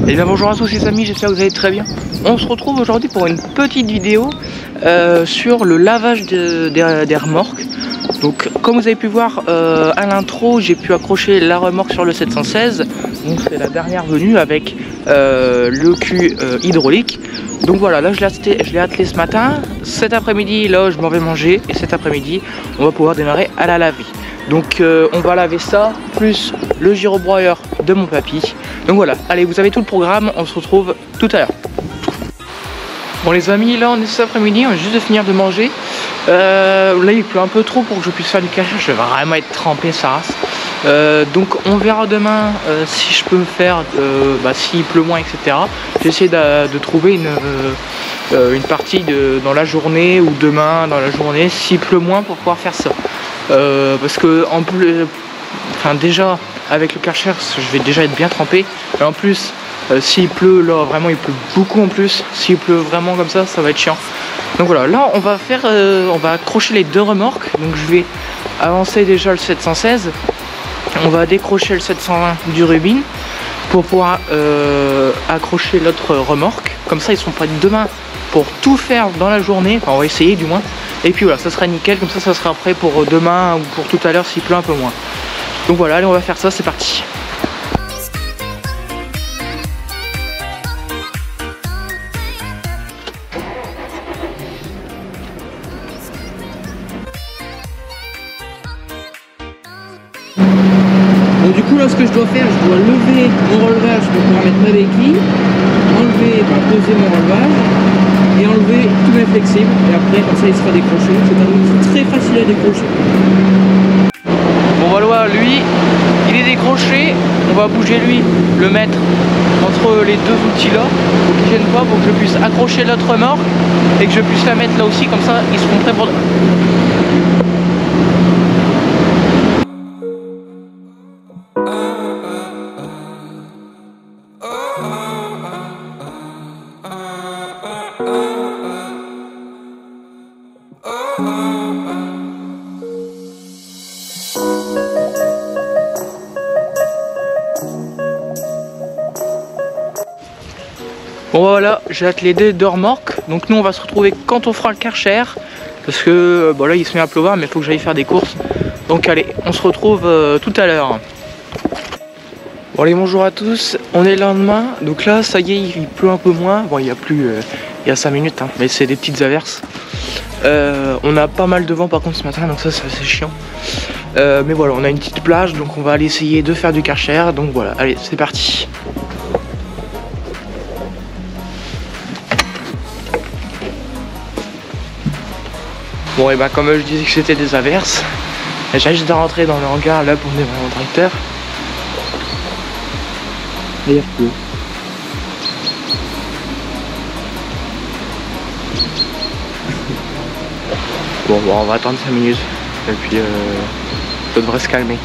Et bien bonjour à tous les amis, j'espère que vous allez très bien. On se retrouve aujourd'hui pour une petite vidéo sur le lavage des remorques. Donc comme vous avez pu voir à l'intro, j'ai pu accrocher la remorque sur le 716. Donc c'est la dernière venue avec le cul hydraulique. Donc voilà, là je l'ai attelé ce matin. Cet après-midi, là je m'en vais manger. Et cet après-midi, on va pouvoir démarrer à la laverie. Donc on va laver ça, plus le gyrobroyeur de mon papy. Donc voilà, allez, vous avez tout le programme, on se retrouve tout à l'heure. Bon les amis, là on est cet après-midi, on vient juste de finir de manger. Là il pleut un peu trop pour que je puisse faire du cachage, je vais vraiment être trempé sa race. Donc on verra demain si je peux faire, s'il pleut moins, etc. J'essaie de trouver une partie dans la journée ou demain dans la journée s'il pleut moins pour pouvoir faire ça. Parce que en plus, déjà avec le Karcher je vais déjà être bien trempé, et en plus s'il pleut, là vraiment il pleut beaucoup en plus, s'il pleut vraiment comme ça va être chiant. Donc voilà, là on va accrocher les deux remorques. Donc je vais avancer déjà le 716, on va décrocher le 720 du Rubin pour pouvoir accrocher l'autre remorque, comme ça ils seront prêts demain pour tout faire dans la journée, enfin on va essayer du moins. Et puis voilà, ça sera nickel, comme ça sera prêt pour demain ou pour tout à l'heure s'il pleut un peu moins. Donc voilà, allez on va faire ça, c'est parti. Donc du coup là ce que je dois faire, je dois lever mon relevage pour pouvoir mettre ma béquille, poser mon relevage et enlever tous mes flexibles, et après comme ça il sera décroché. C'est un outil très facile à décrocher. Bon voilà, lui il est décroché, on va bouger lui, le mettre entre les deux outils là pour qu'il ne gêne pas, pour que je puisse accrocher l'autre remorque et que je puisse la mettre là aussi, comme ça ils seront prêts pour demain. Bon voilà, j'ai attelé deux remorques. Donc nous on va se retrouver quand on fera le Karcher, parce que là il se met à pleuvoir, mais il faut que j'aille faire des courses. Donc allez, on se retrouve tout à l'heure. Bon allez, bonjour à tous, on est le lendemain. Donc là ça y est, il pleut un peu moins. Bon il y a plus, il y a 5 minutes hein, mais c'est des petites averses. On a pas mal de vent par contre ce matin, donc ça c'est assez chiant. Mais voilà, on a une petite plage, donc on va aller essayer de faire du Karcher. Donc voilà, allez c'est parti. Bon et comme je disais que c'était des averses, j'ai juste de rentrer dans le hangar là pour démarrer mon tracteur. Et il pleut. Bon on va attendre 5 minutes et puis ça devrait se calmer.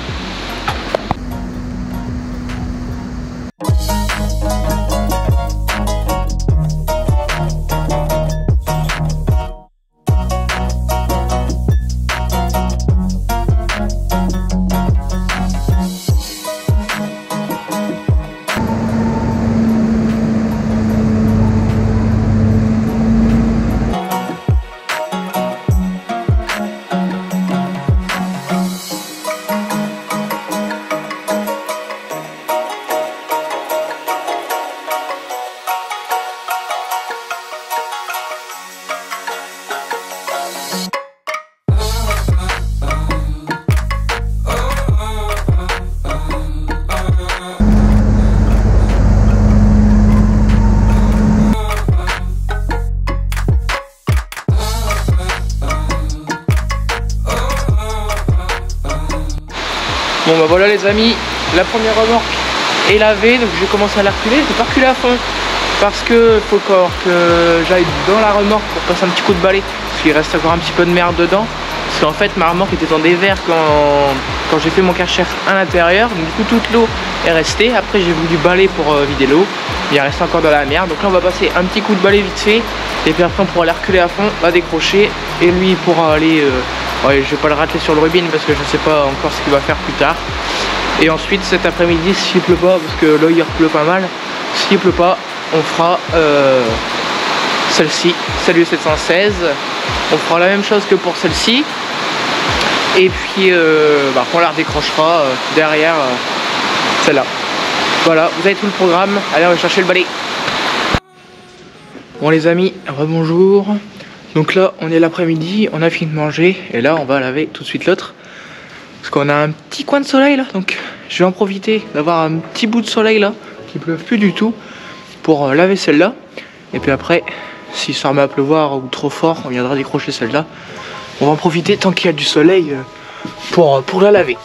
Bon voilà les amis, la première remorque est lavée, donc je vais commencer à la reculer. Je vais pas reculer à fond parce que faut encore que j'aille dans la remorque pour passer un petit coup de balai, parce qu'il reste encore un petit peu de merde dedans. Parce qu'en fait ma remorque était dans des verres quand j'ai fait mon Karcher à l'intérieur, donc du coup toute l'eau est restée. Après j'ai voulu balayer pour vider l'eau, il reste encore dans la merde. Donc là on va passer un petit coup de balai vite fait, et puis après on pourra aller reculer à fond, va décrocher, et lui il pourra aller ouais, je vais pas le racler sur le Rubin parce que je sais pas encore ce qu'il va faire plus tard. Et ensuite cet après-midi, s'il pleut pas, parce que là il pleut pas mal, s'il pleut pas, on fera celle-ci, celle 716. On fera la même chose que pour celle-ci. Et puis on la redécrochera derrière celle-là. Voilà, vous avez tout le programme. Allez, on va chercher le balai. Bon les amis, rebonjour. Donc là, on est l'après-midi, on a fini de manger. Et là, on va laver tout de suite l'autre. Parce qu'on a un petit coin de soleil là. Donc je vais en profiter d'avoir un petit bout de soleil là, qui pleuve plus du tout, pour laver celle-là. Et puis après, si ça remet à pleuvoir ou trop fort, on viendra décrocher celle-là. On va en profiter tant qu'il y a du soleil pour la laver.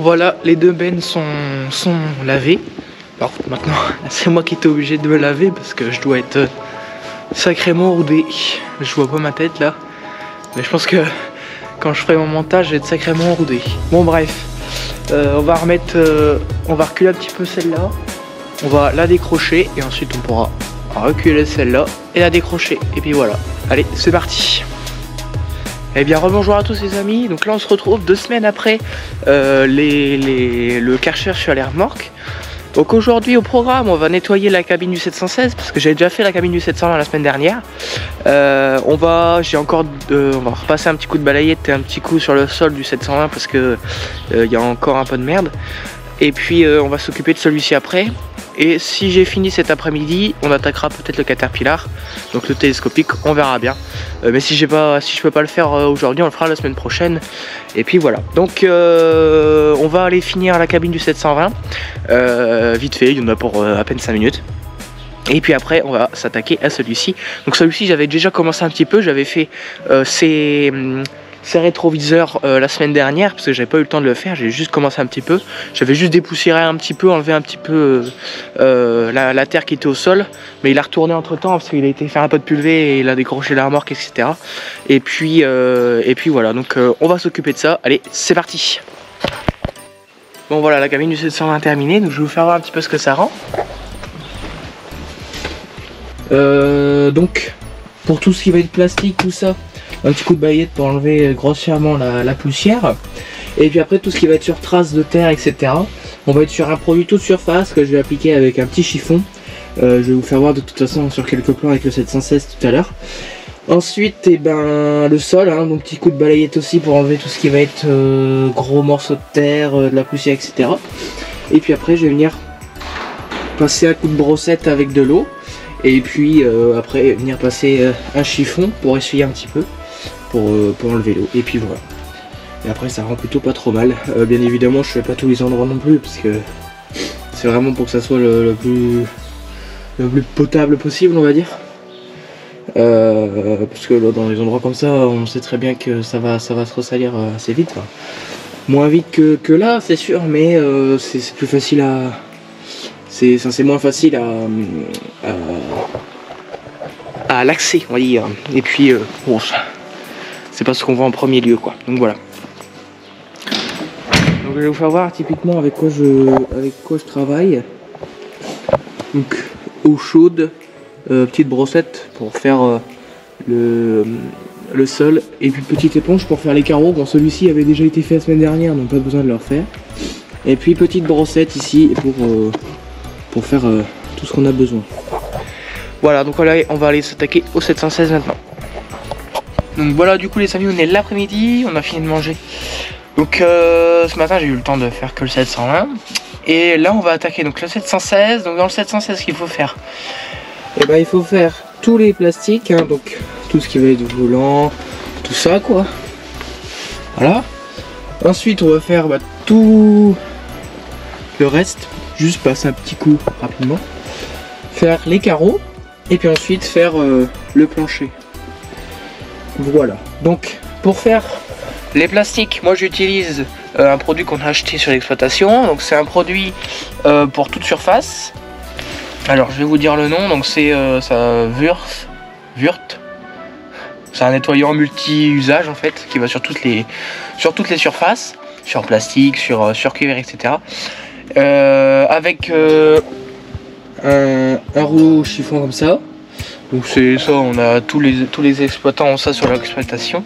Voilà, les deux bennes sont lavées. Par contre maintenant, c'est moi qui étais obligé de me laver parce que je dois être sacrément rodé. Je vois pas ma tête là, mais je pense que quand je ferai mon montage, je vais être sacrément rodé. Bon bref, on va reculer un petit peu celle-là. On va la décrocher et ensuite on pourra reculer celle-là et la décrocher. Et puis voilà, allez, c'est parti. Eh bien rebonjour à tous les amis, donc là on se retrouve 2 semaines après le Karcher sur les remorques. Donc aujourd'hui au programme on va nettoyer la cabine du 716 parce que j'ai déjà fait la cabine du 720 la semaine dernière. On va repasser un petit coup de balayette et un petit coup sur le sol du 720 parce que y a encore un peu de merde. Et puis on va s'occuper de celui-ci après. Et si j'ai fini cet après-midi, on attaquera peut-être le Caterpillar, donc le télescopique, on verra bien. Mais si je peux pas le faire aujourd'hui, on le fera la semaine prochaine. Et puis voilà. Donc on va aller finir la cabine du 720. Vite fait, il y en a pour à peine 5 minutes. Et puis après, on va s'attaquer à celui-ci. Donc celui-ci, j'avais déjà commencé un petit peu. J'avais fait ces rétroviseurs la semaine dernière parce que j'avais pas eu le temps de le faire, j'ai juste commencé un petit peu, j'avais juste dépoussiéré un petit peu, enlevé un petit peu la terre qui était au sol, mais il a retourné entre temps parce qu'il a été faire un peu de pulvé et il a décroché la remorque, etc. Et puis voilà, donc on va s'occuper de ça. Allez, c'est parti. Bon voilà, la cabine du 720 terminée, donc je vais vous faire voir un petit peu ce que ça rend. Donc pour tout ce qui va être plastique, tout ça, un petit coup de balayette pour enlever grossièrement la poussière. Et puis après tout ce qui va être sur traces de terre, etc. On va être sur un produit toute surface que je vais appliquer avec un petit chiffon. Je vais vous faire voir de toute façon sur quelques plans avec le 716 tout à l'heure. Ensuite, le sol, hein, donc petit coup de balayette aussi pour enlever tout ce qui va être gros morceaux de terre, de la poussière, etc. Et puis après je vais venir passer un coup de brossette avec de l'eau. Et puis après venir passer un chiffon pour essuyer un petit peu, pour enlever l'eau. Et puis voilà. Et après ça rend plutôt pas trop mal. Bien évidemment je fais pas tous les endroits non plus parce que c'est vraiment pour que ça soit le plus potable possible, on va dire. Parce que là, dans les endroits comme ça, on sait très bien que ça va se ressalir assez vite. Quoi. Moins vite que là, c'est sûr, mais c'est plus facile à... C'est moins facile à l'accès, on va dire. Et puis, bon, c'est pas ce qu'on voit en premier lieu, quoi. Donc voilà. Donc je vais vous faire voir typiquement avec quoi je travaille. Donc eau chaude, petite brossette pour faire le sol, et puis petite éponge pour faire les carreaux. Bon, celui-ci avait déjà été fait la semaine dernière, donc pas besoin de le refaire. Et puis petite brossette ici pour faire tout ce qu'on a besoin. Voilà, donc là on va aller s'attaquer au 716 maintenant. Donc voilà, du coup les amis, on est l'après-midi, on a fini de manger. Donc ce matin j'ai eu le temps de faire que le 720. Et là on va attaquer donc le 716. Donc dans le 716, qu'il faut faire, et ben il faut faire tous les plastiques, hein, donc tout ce qui va être volant, tout ça quoi. Voilà. Ensuite on va faire tout le reste, juste passer un petit coup rapidement, faire les carreaux et puis ensuite faire le plancher. Voilà. Donc pour faire les plastiques, moi j'utilise un produit qu'on a acheté sur l'exploitation. Donc c'est un produit pour toute surface. Alors je vais vous dire le nom. Donc c'est Wurt. C'est un nettoyant multi-usage en fait qui va sur toutes les surfaces, sur plastique, sur cuivre, etc. Avec un rouleau chiffon comme ça. Donc c'est ça, on a tous les exploitants ont ça sur leur exploitation.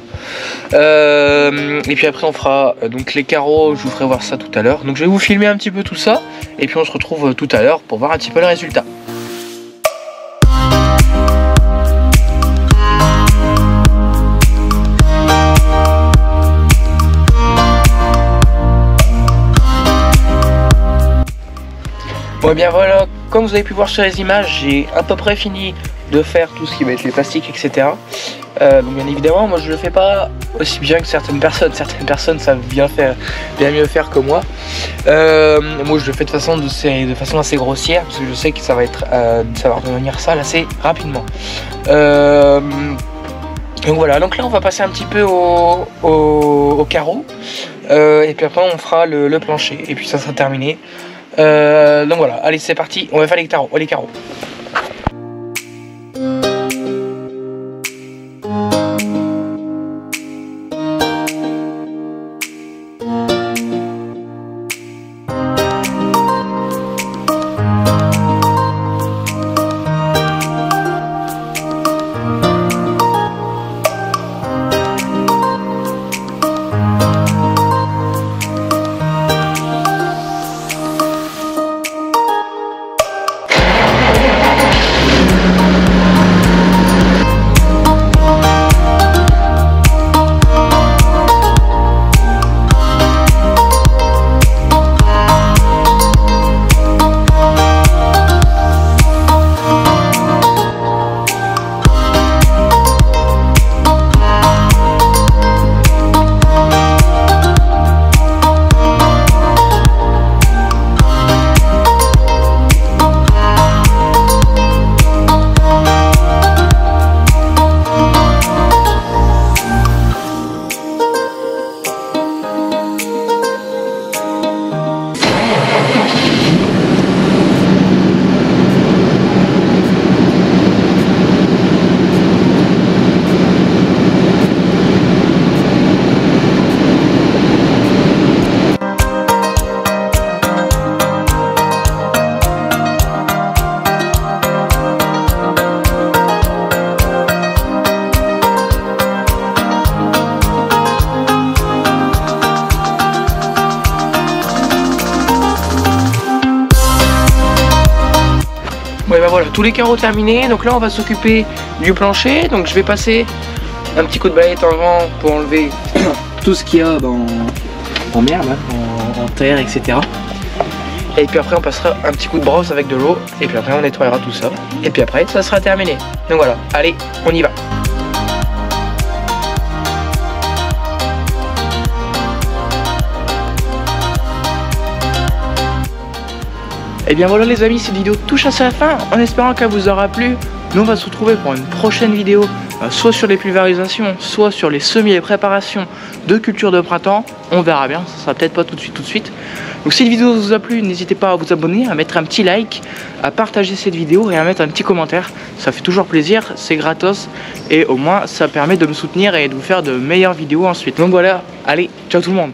Et puis après on fera donc les carreaux, je vous ferai voir ça tout à l'heure. Donc je vais vous filmer un petit peu tout ça et puis on se retrouve tout à l'heure pour voir un petit peu le résultat. Bon et bien voilà, comme vous avez pu voir sur les images, j'ai à peu près fini de faire tout ce qui va être les plastiques, etc. Donc bien évidemment, moi je le fais pas aussi bien que certaines personnes. Certaines personnes savent bien mieux faire que moi. Moi je le fais de façon assez grossière parce que je sais que ça va devenir sale assez rapidement. Donc voilà, donc là on va passer un petit peu au carreau et puis après on fera le plancher et puis ça sera terminé. Donc voilà, allez c'est parti, on va faire les carreaux. Bon et ben voilà, tous les carreaux terminés. Donc là on va s'occuper du plancher. Donc je vais passer un petit coup de balayette en vent pour enlever tout ce qu'il y a en merde, en terre, etc. Et puis après on passera un petit coup de brosse avec de l'eau. Et puis après on nettoiera tout ça. Et puis après ça sera terminé. Donc voilà, allez, on y va. Et bien voilà les amis, cette vidéo touche à sa fin, en espérant qu'elle vous aura plu. Nous on va se retrouver pour une prochaine vidéo, soit sur les pulvérisations, soit sur les semis et préparations de culture de printemps. On verra bien, ça sera peut-être pas tout de suite. Donc si cette vidéo vous a plu, n'hésitez pas à vous abonner, à mettre un petit like, à partager cette vidéo et à mettre un petit commentaire. Ça fait toujours plaisir, c'est gratos et au moins ça permet de me soutenir et de vous faire de meilleures vidéos ensuite. Donc voilà, allez, ciao tout le monde.